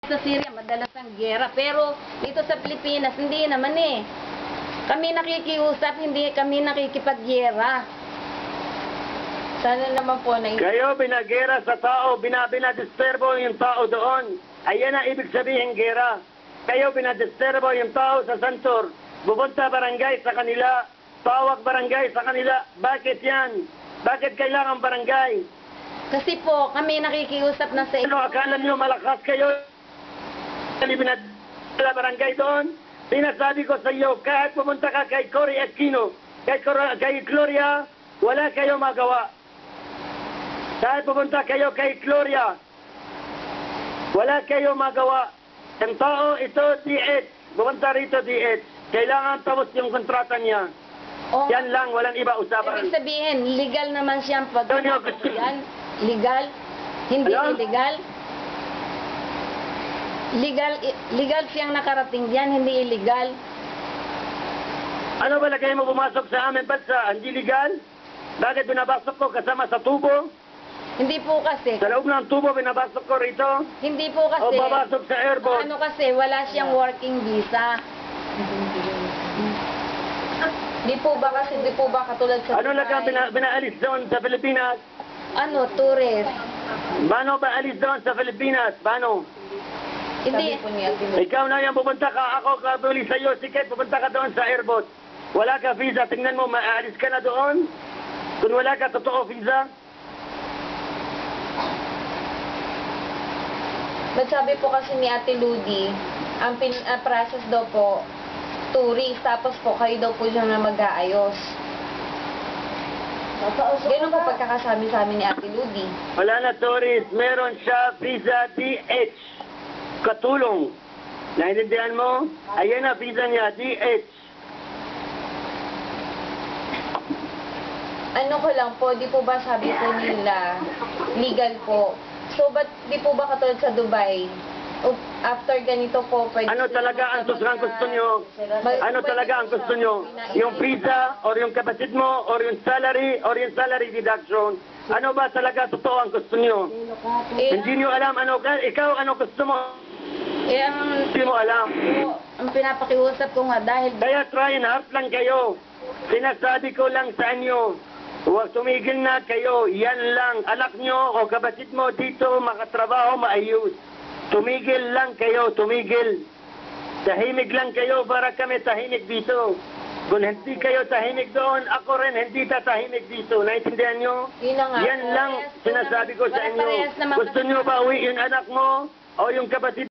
Sa Syria, madalas ang gera. Pero dito sa Pilipinas, hindi naman eh. Kami nakikiusap, hindi kami nakikipaggera. Sana naman po na... Kayo binagera sa tao, binadisturbo yung tao doon. Ayan ang ibig sabihin gera. Kayo binadisturbo yung tao sa Santur. Pupunta barangay sa kanila. Tawag barangay sa kanila. Bakit yan? Bakit kailangan barangay? Kasi po, kami nakikiusap na sa... Ano, akala nyo malakas kayo? Binadala barangay doon? Sinasabi ko sa iyo, kahit pumunta ka kay Cory Aquino, kay Gloria, wala kayo magawa. Kahit pumunta kayo kay Gloria, wala kayo magawa. Ang tao ito, DH. Pumunta rito, DH. Kailangan tapos yung kontrata niya. Oh, yan lang, walang iba usapan. ibig sabihin, legal naman siyang pag... Yan, legal. Hindi illegal. Legal siyang nakarating diyan, hindi illegal. Ano ba lagay mo pumasok sa amin bansa? Hindi legal? Bakit binabasok ko kasama sa tubo? Hindi po kasi. Sa loob ng tubo binabasok ko rito? Hindi po kasi. O babasok sa airport? Ano kasi, wala siyang working visa. Di po ba katulad sa... Ano lang ang binaalis doon sa Pilipinas? Ano, tourist. Paano ba alis doon sa Pilipinas? Paano? Hindi. Ikaw na yan, pupunta ka, ako kabuli sa iyo, sikat, pupunta ka doon sa airport. Wala ka visa, tingnan mo, maalis ka na doon. Kung wala ka, totoo visa. Sabi po kasi ni Ate Ludi, ang process daw po, tourist, tapos po kayo daw po dyan na mag-aayos. Ganun po pagkakasabi sa amin ni Ate Ludi. Wala na tourist, meron siya visa DH. Katulong. Naintindihan mo? Ayan na visa niya, DH. Ano ko lang po, di po ba sabi po nila, legal po. So, ba't di po ba katulad sa Dubai? After ganito po, pwede... Ano talaga ang gusto nyo? Ano talaga ang gusto nyo? Yung visa, or yung kapatid mo, or yung salary deduction. Ano ba talaga totoo ang gusto nyo? Hindi nyo alam ano ka? Ikaw, ano gusto mo? Hindi mo alam. Ang pinapakiusap ko nga dahil... Kaya try and hard lang kayo. Sinasabi ko lang sa inyo, huwag tumigil na kayo. Yan lang. Anak nyo o kapatid mo dito makatrabaho maayos. Tumigil lang kayo, tumigil. Tahimik lang kayo para kami tahimik dito. Kung hindi kayo tahimik doon, ako rin hindi tatahimik dito. Naintindihan nyo? Yan lang sinasabi ko sa inyo. Gusto nyo ba uwi yung anak mo o yung kapatid